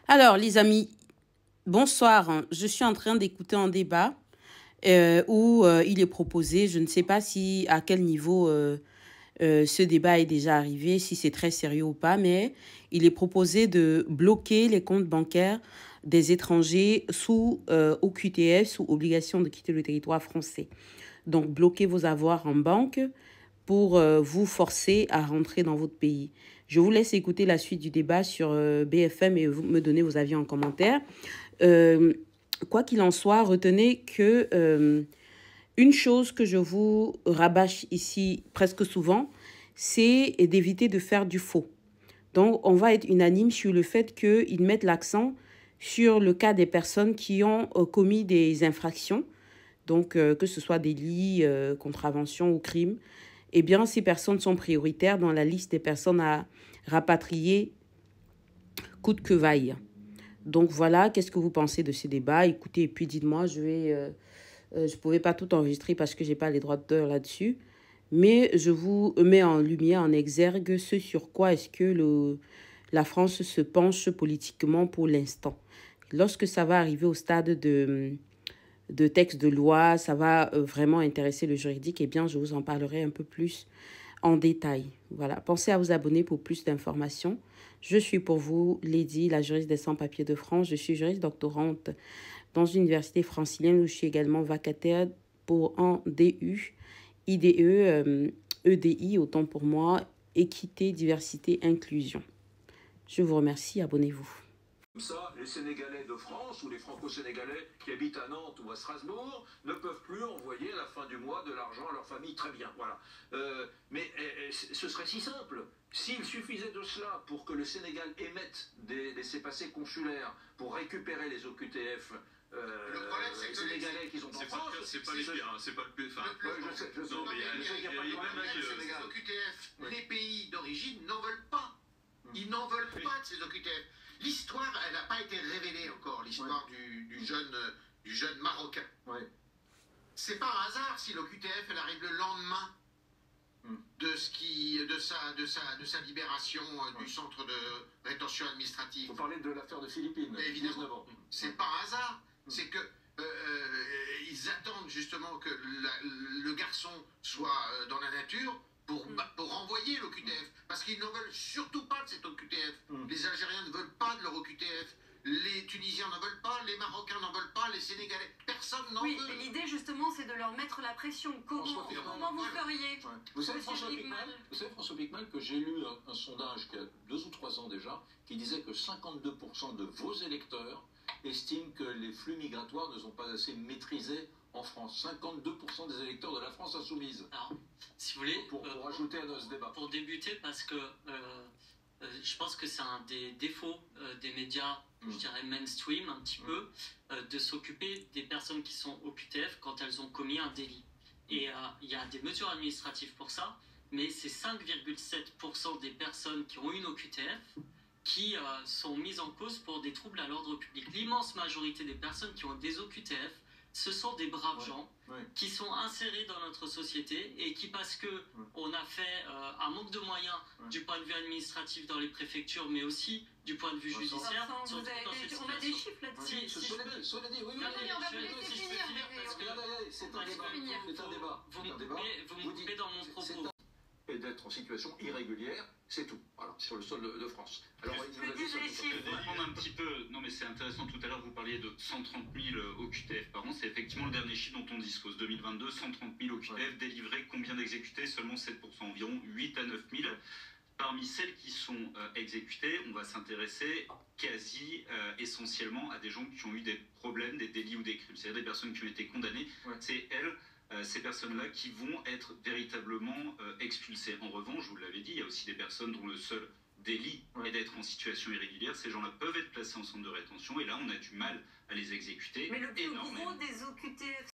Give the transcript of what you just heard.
Alors, les amis, bonsoir. Je suis en train d'écouter un débat où il est proposé, je ne sais pas si à quel niveau ce débat est déjà arrivé, si c'est très sérieux ou pas, mais il est proposé de bloquer les comptes bancaires des étrangers sous OQTF, sous obligation de quitter le territoire français. Donc, bloquer vos avoirs en banque pour vous forcer à rentrer dans votre pays. Je vous laisse écouter la suite du débat sur BFM et vous me donner vos avis en commentaire. Euh, Quoi qu'il en soit, retenez que une chose que je vous rabâche ici presque souvent, c'est d'éviter de faire du faux. Donc, on va être unanime sur le fait qu'ils mettent l'accent sur le cas des personnes qui ont commis des infractions, donc que ce soit délits, contraventions ou crimes. Eh bien, ces personnes sont prioritaires dans la liste des personnes à rapatrier coûte que vaille. Donc voilà, qu'est-ce que vous pensez de ces débats? Écoutez, et puis dites-moi, je pouvais pas tout enregistrer parce que j'ai pas les droits d'auteur là-dessus, mais je vous mets en lumière, en exergue, ce sur quoi est-ce que la France se penche politiquement pour l'instant. Lorsque ça va arriver au stade de texte de loi, ça va vraiment intéresser le juridique, eh bien, je vous en parlerai un peu plus en détail. Voilà, pensez à vous abonner pour plus d'informations. Je suis pour vous Lady, la juriste des sans-papiers de France. Je suis juriste doctorante dans une université francilienne où je suis également vacataire pour un DU, IDE, EDI, autant pour moi, équité, diversité, inclusion. Je vous remercie, abonnez-vous. Comme ça, les Sénégalais de France ou les Franco-Sénégalais qui habitent à Nantes ou à Strasbourg ne peuvent plus envoyer à la fin du mois de l'argent à leur famille. Très bien, voilà. Mais ce serait si simple. S'il suffisait de cela pour que le Sénégal émette des laissez-passer consulaires pour récupérer les OQTF, le problème, c'est les que Sénégalais qui sont en France, c'est pas les pires, hein, c'est pas le pire. Enfin, je sais, non, mais il y a même Sénégal. ces OQTF, les pays d'origine n'en veulent pas. Ils n'en veulent pas de ces OQTF. L'histoire, elle n'a pas été révélée encore, l'histoire du jeune Marocain. Ouais. C'est pas un hasard si l'OQTF, elle arrive le lendemain de sa libération du centre de rétention administrative. Vous parlez de l'affaire de Philippines. Mais évidemment, c'est pas un hasard. C'est que ils attendent justement que le garçon soit dans la nature pour renvoyer l'OQTF. Parce qu'ils n'en veulent surtout pas de cet OQTF. Les Algériens ne veulent pas de leur OQTF. Les Tunisiens n'en veulent pas, les Marocains n'en veulent pas, les Sénégalais, personne n'en veut. Oui, mais l'idée justement c'est de leur mettre la pression. Comment vous feriez? Vous savez, François Pickman, que j'ai lu un sondage qui a 2 ou 3 ans déjà, qui disait que 52% de vos électeurs estiment que les flux migratoires ne sont pas assez maîtrisés en France. 52% des électeurs de la France insoumise. Alors, si vous voulez, pour rajouter à ce débat. Pour débuter, parce que je pense que c'est un des défauts des médias, je dirais mainstream un petit peu, de s'occuper des personnes qui sont au QTF quand elles ont commis un délit. Et il y a des mesures administratives pour ça, mais c'est 5,7% des personnes qui ont une OQTF qui sont mises en cause pour des troubles à l'ordre public. L'immense majorité des personnes qui ont des OQTF, ce sont des braves gens qui sont insérés dans notre société et qui, parce que on a fait un manque de moyens du point de vue administratif dans les préfectures, mais aussi du point de vue judiciaire. On a des chiffres là-dessus. Cela dit, oui, on va vous laisser finir. C'est un débat. Vous me coupez dans mon propos. Et d'être en situation irrégulière, c'est tout. Voilà, sur le sol de France. Alors, pour répondre un petit peu, non mais c'est intéressant, tout à l'heure vous parliez de 130 000 OQTF par an, c'est effectivement le dernier chiffre dont on dispose. 2022, 130 000 OQTF délivrés, combien d'exécutés? Seulement 7%, environ 8 à 9 000. Parmi celles qui sont exécutées, on va s'intéresser quasi essentiellement à des gens qui ont eu des problèmes, des délits ou des crimes. C'est-à-dire des personnes qui ont été condamnées. C'est elles, ces personnes-là, qui vont être véritablement expulsées. En revanche, je vous l'avais dit, il y a aussi des personnes dont le seul délit est d'être en situation irrégulière. Ces gens-là peuvent être placés en centre de rétention et là, on a du mal à les exécuter. Mais le plus énormément. gros des OQTF,